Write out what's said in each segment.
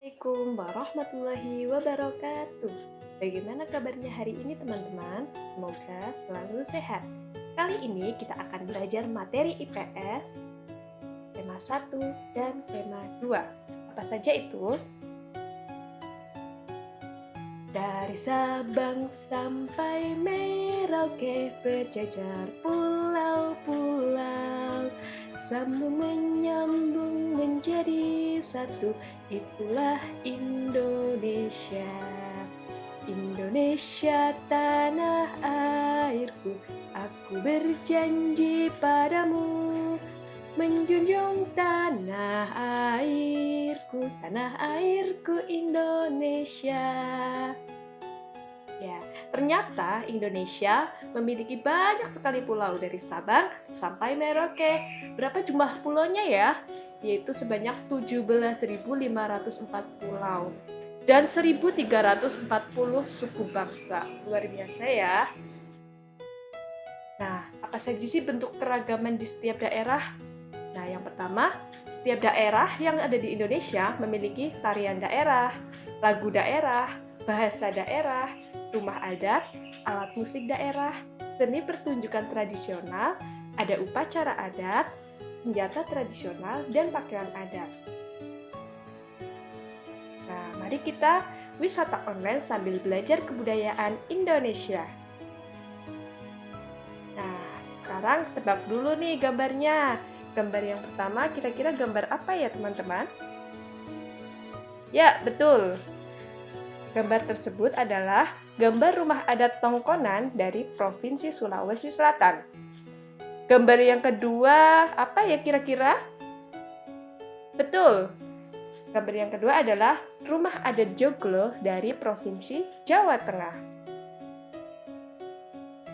Assalamualaikum warahmatullahi wabarakatuh. Bagaimana kabarnya hari ini teman-teman? Semoga selalu sehat. Kali ini kita akan belajar materi IPS, tema 1 dan tema 2. Apa saja itu? Dari Sabang sampai Merauke berjajar pulau-pulau, sambung menyambung menjadi satu, itulah Indonesia. Indonesia tanah airku, aku berjanji padamu, menjunjung tanah airku Indonesia. Ya, ternyata Indonesia memiliki banyak sekali pulau dari Sabang sampai Merauke. Berapa jumlah pulaunya ya? Yaitu sebanyak 17.504 pulau dan 1.340 suku bangsa. Luar biasa ya. Nah, apa saja sih bentuk keragaman di setiap daerah? Nah, yang pertama, setiap daerah yang ada di Indonesia memiliki tarian daerah, lagu daerah, bahasa daerah, rumah adat, alat musik daerah, seni pertunjukan tradisional, ada upacara adat, senjata tradisional, dan pakaian adat. Nah, mari kita wisata online sambil belajar kebudayaan Indonesia. Nah, sekarang tebak dulu nih gambarnya. Gambar yang pertama kira-kira gambar apa ya teman-teman? Ya, betul. Gambar tersebut adalah gambar rumah adat Tongkonan dari Provinsi Sulawesi Selatan. Gambar yang kedua, apa ya kira-kira? Betul. Gambar yang kedua adalah rumah adat Joglo dari Provinsi Jawa Tengah.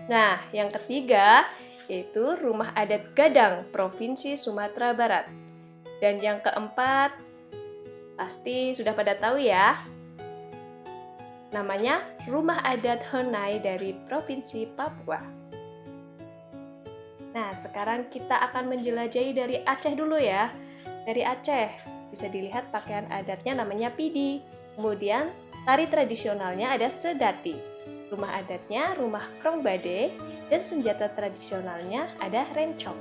Nah, yang ketiga yaitu rumah adat Gadang, Provinsi Sumatera Barat. Dan yang keempat, pasti sudah pada tahu ya, namanya Rumah Adat Honai dari Provinsi Papua. Nah, sekarang kita akan menjelajahi dari Aceh dulu ya. Dari Aceh, bisa dilihat pakaian adatnya namanya pidi. Kemudian, tari tradisionalnya ada sedati. Rumah adatnya rumah krong bade, dan senjata tradisionalnya ada rencong.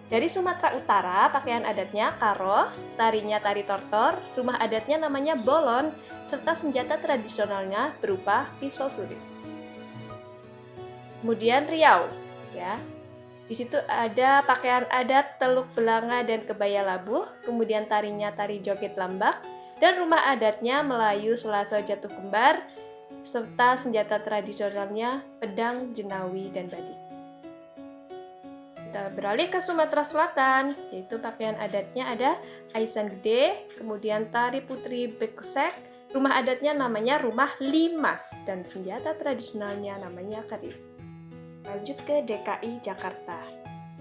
Dari Sumatera Utara, pakaian adatnya karo, tarinya tari tortor, rumah adatnya namanya bolon, serta senjata tradisionalnya berupa pisau suri. Kemudian Riau, ya. Di situ ada pakaian adat Teluk Belanga dan kebaya labuh, kemudian tarinya tari joget lambak, dan rumah adatnya Melayu Selaso Jatuh Kembar, serta senjata tradisionalnya pedang, jenawi, dan badik. Kita beralih ke Sumatera Selatan, yaitu pakaian adatnya ada Aisan Gede, kemudian tari putri Bekusek, rumah adatnya namanya rumah limas, dan senjata tradisionalnya namanya keris. Lanjut ke DKI Jakarta.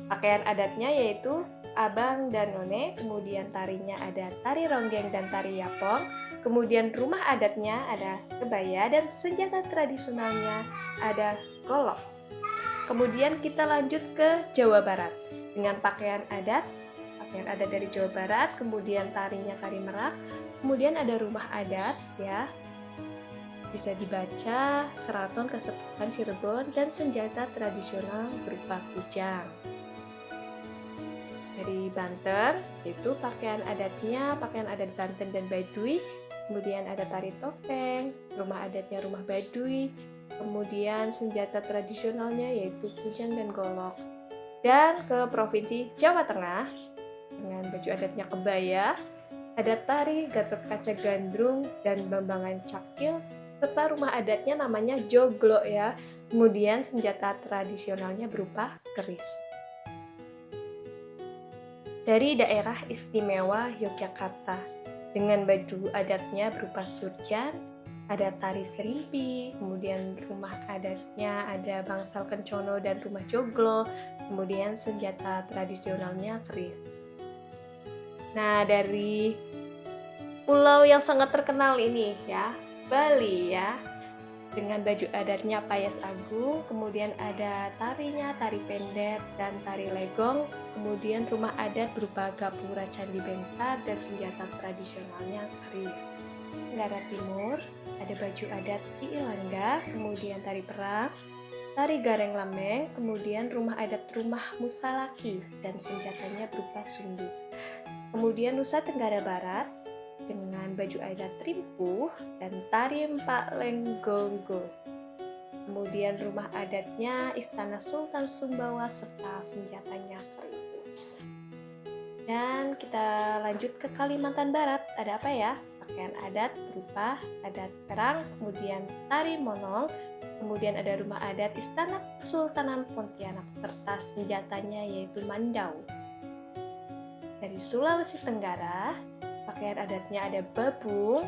Pakaian adatnya yaitu abang dan none, kemudian tarinya ada tari ronggeng dan tari yapong, kemudian rumah adatnya ada kebaya dan senjata tradisionalnya ada golok. Kemudian kita lanjut ke Jawa Barat dengan pakaian adat dari Jawa Barat, kemudian tarinya tari merak, kemudian ada rumah adat ya. Bisa dibaca Keraton Kasepuhan Cirebon dan senjata tradisional berupa kujang. Dari Banten, itu pakaian adat Banten dan Baduy, kemudian ada tari topeng, rumah adatnya rumah Baduy, kemudian senjata tradisionalnya yaitu kujang dan golok. Dan ke Provinsi Jawa Tengah, dengan baju adatnya kebaya, ada tari Gatot Kaca Gandrung dan Bambangan Cakil, serta rumah adatnya namanya joglo ya. Kemudian senjata tradisionalnya berupa keris. Dari daerah istimewa Yogyakarta, dengan baju adatnya berupa surjan, ada tari serimpi, kemudian rumah adatnya ada bangsal kencono dan rumah joglo, kemudian senjata tradisionalnya keris. Nah, dari pulau yang sangat terkenal ini ya, Bali ya. dengan baju adatnya Payas Agung, kemudian ada tarinya, tari pendet, dan tari legong, kemudian rumah adat berupa gapura Candi Benta dan senjata tradisionalnya keris. Tenggara Timur, ada baju adat Iilangga, kemudian tari perang, tari gareng lameng, kemudian rumah adat rumah Musalaki, dan senjatanya berupa sundu. Kemudian Nusa Tenggara Barat, dengan baju adat Trimpuh dan tari Empak Lenggonggo. Kemudian rumah adatnya Istana Sultan Sumbawa serta senjatanya keris. Dan kita lanjut ke Kalimantan Barat. Ada apa ya? Pakaian adat berupa adat perang, kemudian tari monong, kemudian ada rumah adat Istana Kesultanan Pontianak serta senjatanya yaitu mandau. Dari Sulawesi Tenggara, pakaian adatnya ada babung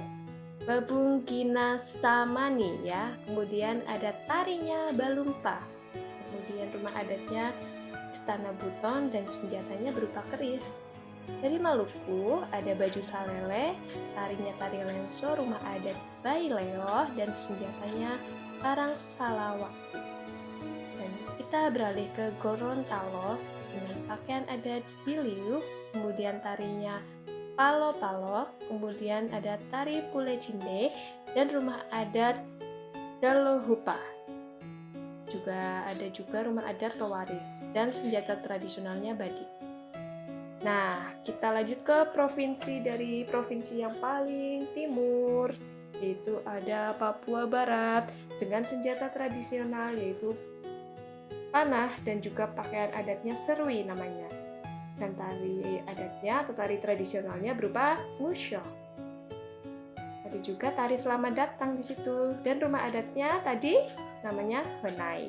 ginasamani ya. Kemudian ada tarinya balumpa. Kemudian rumah adatnya Istana Buton dan senjatanya berupa keris. Dari Maluku ada baju salele, tarinya tari lenso, rumah adat Baileo dan senjatanya parang salawaktu. Dan kita beralih ke Gorontalo dengan pakaian adat Diliu, kemudian tarinya Palo-Palo, kemudian ada tari Pule Cinde, dan rumah adat Dalohupa. Ada juga rumah adat pewaris, dan senjata tradisionalnya badik. Nah, kita lanjut ke provinsi yang paling timur, yaitu ada Papua Barat, dengan senjata tradisional yaitu panah dan juga pakaian adatnya serui namanya. Dan tari adatnya atau tari tradisionalnya berupa musyo. Ada juga tari selamat datang di situ dan rumah adatnya tadi namanya Honai.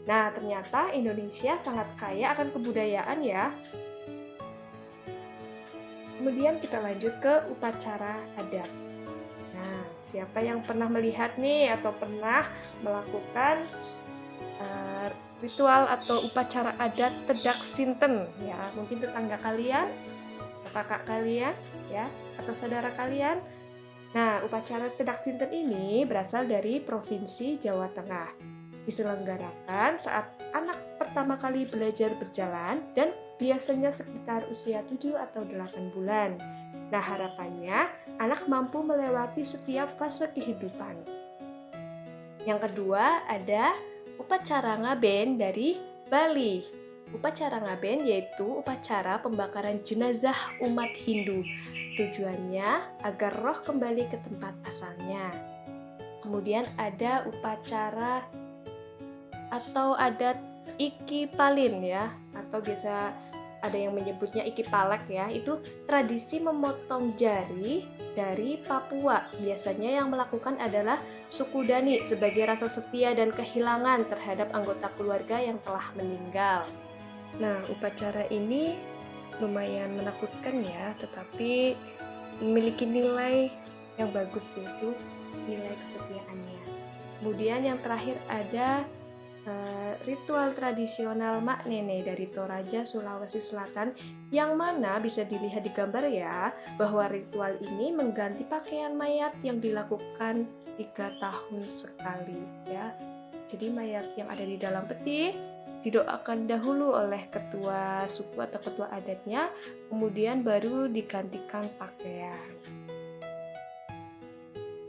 Nah, ternyata Indonesia sangat kaya akan kebudayaan ya. Kemudian kita lanjut ke upacara adat. Nah, siapa yang pernah melihat nih atau pernah melakukan ritual atau upacara adat Tedak Sinten ya, mungkin tetangga kalian, kakak kalian ya, atau saudara kalian. Nah, upacara Tedak Sinten ini berasal dari Provinsi Jawa Tengah. Diselenggarakan saat anak pertama kali belajar berjalan dan biasanya sekitar usia 7 atau 8 bulan. Nah, harapannya anak mampu melewati setiap fase kehidupan. Yang kedua ada upacara ngaben dari Bali. Upacara ngaben yaitu upacara pembakaran jenazah umat Hindu. Tujuannya agar roh kembali ke tempat asalnya. Kemudian ada upacara atau adat Iki Palin ya, atau biasa ada yang menyebutnya Iki Palek ya, itu tradisi memotong jari dari Papua. Biasanya yang melakukan adalah suku Dani sebagai rasa setia dan kehilangan terhadap anggota keluarga yang telah meninggal. Nah, upacara ini lumayan menakutkan ya, tetapi memiliki nilai yang bagus yaitu nilai kesetiaannya. Kemudian yang terakhir ada ritual tradisional Mak Nene dari Toraja, Sulawesi Selatan, yang mana bisa dilihat di gambar ya, bahwa ritual ini mengganti pakaian mayat yang dilakukan 3 tahun sekali ya. Jadi mayat yang ada di dalam peti didoakan dahulu oleh ketua suku atau ketua adatnya, kemudian baru digantikan pakaian.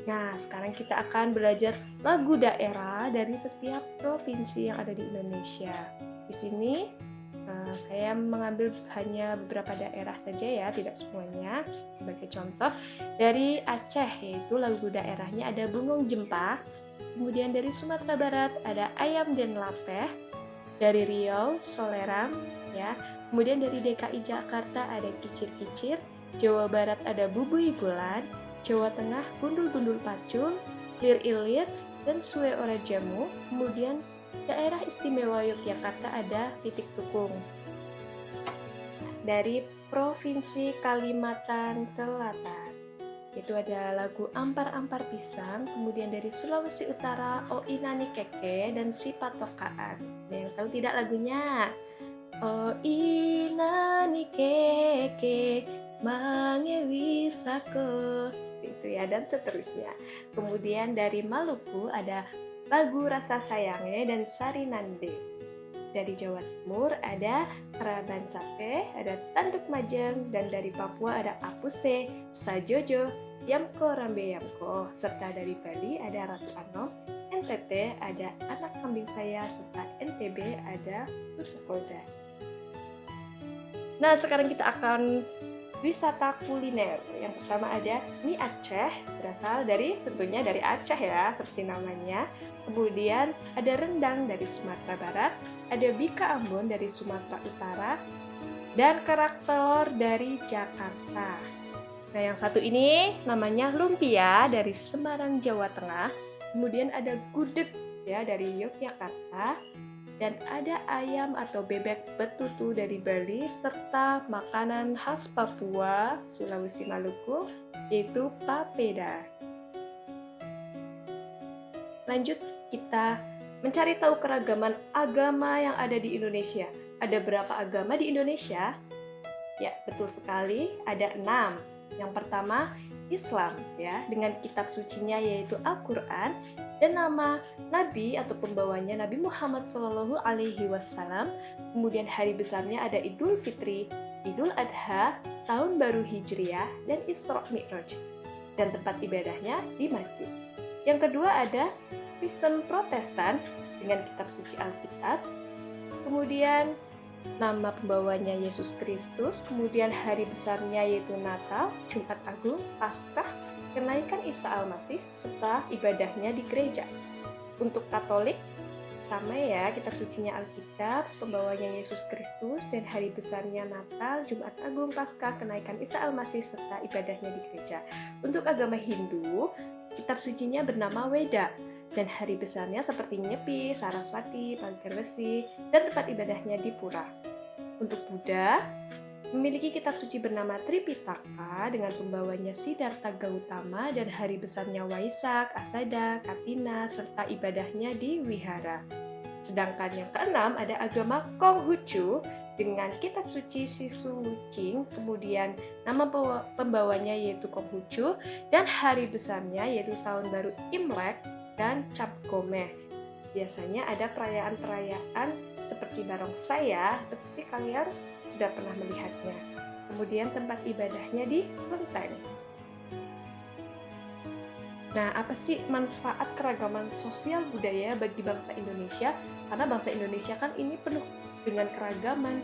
Nah, sekarang kita akan belajar lagu daerah dari setiap provinsi yang ada di Indonesia. Di sini saya mengambil hanya beberapa daerah saja ya, tidak semuanya. Sebagai contoh, dari Aceh yaitu lagu daerahnya ada Bungong Jempa. Kemudian dari Sumatera Barat ada Ayam Den Lapeh. Dari Riau, Soleram ya. Kemudian dari DKI Jakarta ada Kicir-Kicir. Jawa Barat ada Bubui Bulan. Jawa Tengah Gundul-Gundul Pacul, Lir-Ilir, dan Sue Ora Jamu. Kemudian daerah istimewa Yogyakarta ada Titik Tukung. Dari Provinsi Kalimantan Selatan itu ada lagu Ampar-Ampar Pisang. Kemudian dari Sulawesi Utara O Inani Keke dan Si Patokaan. Ada yang tahu tidak lagunya? O Inani Keke Mangewi Sako. gitu ya, dan seterusnya. Kemudian dari Maluku ada lagu Rasa Sayangnya dan Sari Nande. Dari Jawa Timur ada Keraban Sape, ada Tanduk Majeng, dan dari Papua ada Apuse, Sajojo, Yamko Rambe Yamko, serta dari Bali ada Ratu Anom, NTT ada Anak Kambing Saya, serta NTB ada Tutu Polda. Nah, sekarang kita akan wisata kuliner. Yang pertama ada mie Aceh, berasal tentunya dari Aceh ya, seperti namanya. Kemudian ada rendang dari Sumatera Barat, ada bika Ambon dari Sumatera Utara, dan kerak telur dari Jakarta. Nah, yang satu ini namanya lumpia dari Semarang, Jawa Tengah. Kemudian ada gudeg ya dari Yogyakarta. Dan ada ayam atau bebek betutu dari Bali, serta makanan khas Papua, Sulawesi Maluku, yaitu papeda. Lanjut, kita mencari tahu keragaman agama yang ada di Indonesia. Ada berapa agama di Indonesia? Ya, betul sekali, ada 6. Yang pertama, Islam ya, dengan kitab sucinya yaitu Al-Quran, dan nama Nabi atau pembawanya Nabi Muhammad Shallallahu Alaihi Wasallam. Kemudian hari besarnya ada Idul Fitri, Idul Adha, Tahun Baru Hijriah, dan Isra Mi'raj. Dan tempat ibadahnya di masjid. Yang kedua ada Kristen Protestan dengan kitab suci Alkitab. Kemudian nama pembawanya Yesus Kristus, kemudian hari besarnya yaitu Natal, Jumat Agung, Paskah, kenaikan Isa Al-Masih, serta ibadahnya di gereja. Untuk Katolik, sama ya, kitab sucinya Alkitab, pembawanya Yesus Kristus, dan hari besarnya Natal, Jumat Agung, Paskah, kenaikan Isa Al-Masih, serta ibadahnya di gereja. Untuk agama Hindu, kitab sucinya bernama Weda, dan hari besarnya seperti Nyepi, Saraswati, Pagar Besi, dan tempat ibadahnya di Pura. Untuk Buddha, memiliki kitab suci bernama Tripitaka dengan pembawanya Siddhartha Gautama, dan hari besarnya Waisak, Asada, Katina, serta ibadahnya di wihara. Sedangkan yang keenam ada agama Konghucu dengan kitab suci Sisu Wuching, kemudian nama pembawanya yaitu Konghucu, dan hari besarnya yaitu tahun baru Imlek dan Cap Gomeh. Biasanya ada perayaan-perayaan seperti barongsai ya, pasti kalian sudah pernah melihatnya. Kemudian tempat ibadahnya di Kelenteng. Nah, apa sih manfaat keragaman sosial budaya bagi bangsa Indonesia? Karena bangsa Indonesia kan ini penuh dengan keragaman.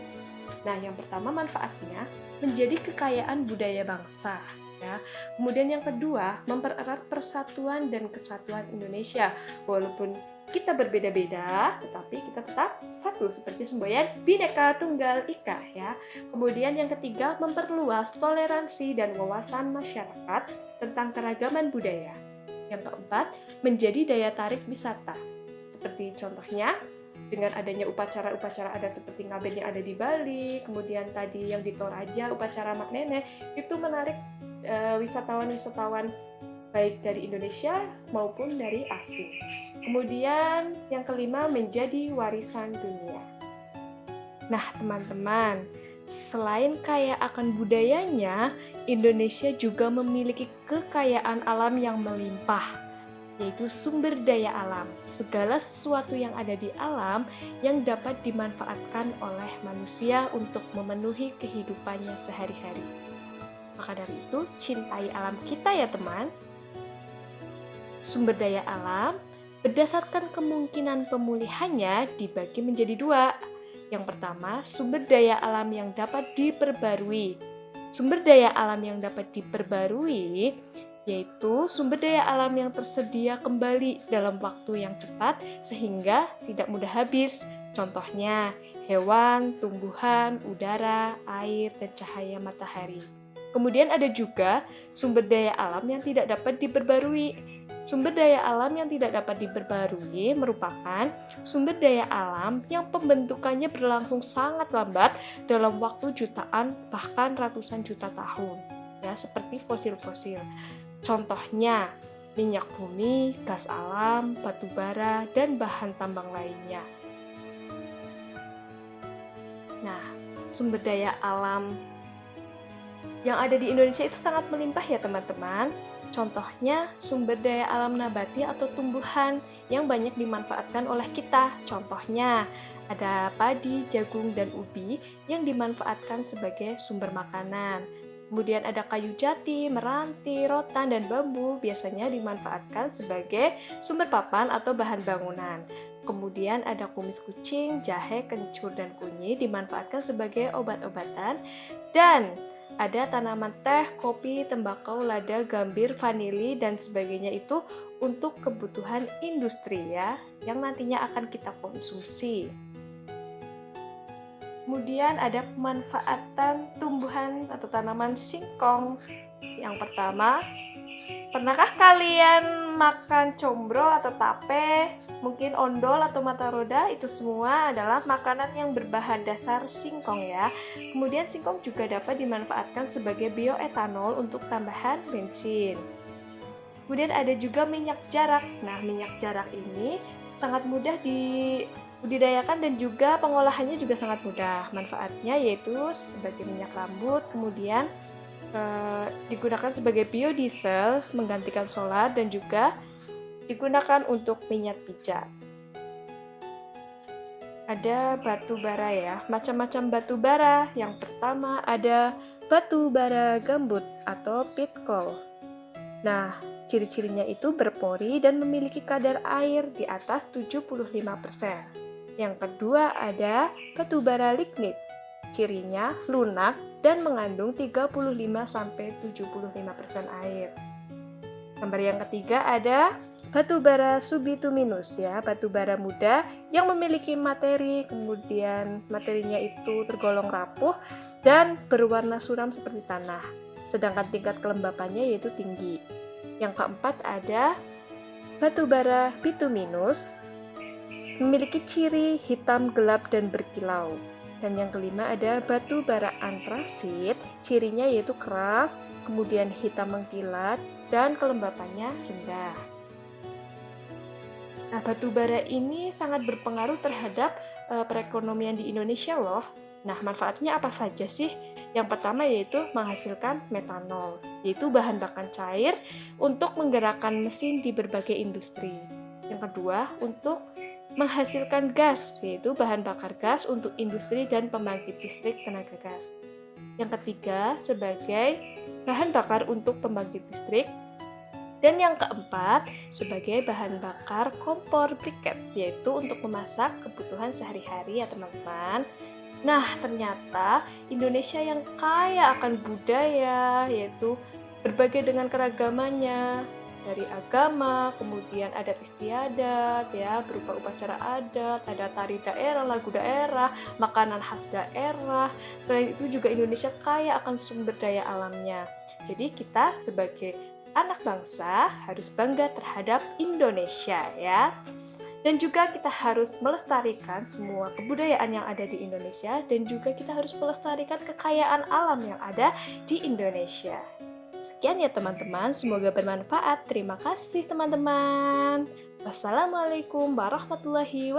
Nah, yang pertama manfaatnya menjadi kekayaan budaya bangsa. Ya. Kemudian yang kedua, mempererat persatuan dan kesatuan Indonesia. Walaupun kita berbeda-beda, tetapi kita tetap satu, seperti semboyan Bhinneka Tunggal Ika ya. Kemudian yang ketiga, memperluas toleransi dan wawasan masyarakat tentang keragaman budaya. Yang keempat, menjadi daya tarik wisata. Seperti contohnya, dengan adanya upacara-upacara adat seperti ngaben yang ada di Bali, kemudian tadi yang di Toraja, upacara Mak Nenek, itu menarik wisatawan-wisatawan baik dari Indonesia maupun dari asing. Kemudian yang kelima, menjadi warisan dunia. Nah, teman-teman, selain kaya akan budayanya, Indonesia juga memiliki kekayaan alam yang melimpah, yaitu sumber daya alam, segala sesuatu yang ada di alam yang dapat dimanfaatkan oleh manusia untuk memenuhi kehidupannya sehari-hari. Maka dari itu, cintai alam kita ya teman. Sumber daya alam berdasarkan kemungkinan pemulihannya dibagi menjadi 2. Yang pertama, sumber daya alam yang dapat diperbarui. Sumber daya alam yang dapat diperbarui yaitu sumber daya alam yang tersedia kembali dalam waktu yang cepat sehingga tidak mudah habis. Contohnya, hewan, tumbuhan, udara, air, dan cahaya matahari. Kemudian ada juga sumber daya alam yang tidak dapat diperbarui. Sumber daya alam yang tidak dapat diperbarui merupakan sumber daya alam yang pembentukannya berlangsung sangat lambat dalam waktu jutaan bahkan ratusan juta tahun, ya, seperti fosil-fosil. Contohnya, minyak bumi, gas alam, batu bara, dan bahan tambang lainnya. Nah, sumber daya alam yang ada di Indonesia itu sangat melimpah ya teman-teman. Contohnya sumber daya alam nabati atau tumbuhan yang banyak dimanfaatkan oleh kita. Contohnya ada padi, jagung, dan ubi yang dimanfaatkan sebagai sumber makanan. Kemudian ada kayu jati, meranti, rotan, dan bambu biasanya dimanfaatkan sebagai sumber papan atau bahan bangunan. Kemudian ada kumis kucing, jahe, kencur, dan kunyit dimanfaatkan sebagai obat-obatan. Dan ada tanaman teh, kopi, tembakau, lada, gambir, vanili, dan sebagainya itu untuk kebutuhan industri ya, yang nantinya akan kita konsumsi. Kemudian ada pemanfaatan tumbuhan atau tanaman singkong. Yang pertama, pernahkah kalian makan combro atau tape, mungkin ondol atau mata roda? Itu semua adalah makanan yang berbahan dasar singkong ya. Kemudian singkong juga dapat dimanfaatkan sebagai bioetanol untuk tambahan bensin. Kemudian ada juga minyak jarak. Nah, minyak jarak ini sangat mudah dibudidayakan dan juga pengolahannya juga sangat mudah. Manfaatnya yaitu sebagai minyak rambut, kemudian digunakan sebagai biodiesel, menggantikan solar, dan juga digunakan untuk minyak pijat. Ada batu bara ya, macam-macam batu bara. Yang pertama ada batu bara gambut atau pit coal. Nah, ciri-cirinya itu berpori dan memiliki kadar air di atas 75%. Yang kedua ada batu bara lignit. Cirinya lunak dan mengandung 35-75% air. Gambar yang ketiga ada batu bara subituminus ya, batu bara muda yang memiliki materi, kemudian materinya itu tergolong rapuh dan berwarna suram seperti tanah. Sedangkan tingkat kelembapannya yaitu tinggi. Yang keempat ada batu bara bituminus, memiliki ciri hitam gelap dan berkilau. Dan yang kelima ada batu bara antrasit, cirinya yaitu keras, kemudian hitam mengkilat, dan kelembapannya rendah. Nah, batu bara ini sangat berpengaruh terhadap perekonomian di Indonesia loh. Nah, manfaatnya apa saja sih? Yang pertama yaitu menghasilkan metanol, yaitu bahan bakar cair untuk menggerakkan mesin di berbagai industri. Yang kedua, untuk menghasilkan gas, yaitu bahan bakar gas untuk industri dan pembangkit listrik tenaga gas. Yang ketiga, sebagai bahan bakar untuk pembangkit listrik. Dan yang keempat, sebagai bahan bakar kompor briket, yaitu untuk memasak kebutuhan sehari-hari ya teman-teman. Nah, ternyata Indonesia yang kaya akan budaya, yaitu berbagai dengan keragamannya, dari agama, kemudian adat istiadat ya, berupa upacara adat, ada tari daerah, lagu daerah, makanan khas daerah. Selain itu juga Indonesia kaya akan sumber daya alamnya. Jadi kita sebagai anak bangsa harus bangga terhadap Indonesia ya. Dan juga kita harus melestarikan semua kebudayaan yang ada di Indonesia dan juga kita harus melestarikan kekayaan alam yang ada di Indonesia. Sekian ya teman-teman, semoga bermanfaat. Terima kasih teman-teman. Wassalamualaikum warahmatullahi wabarakatuh.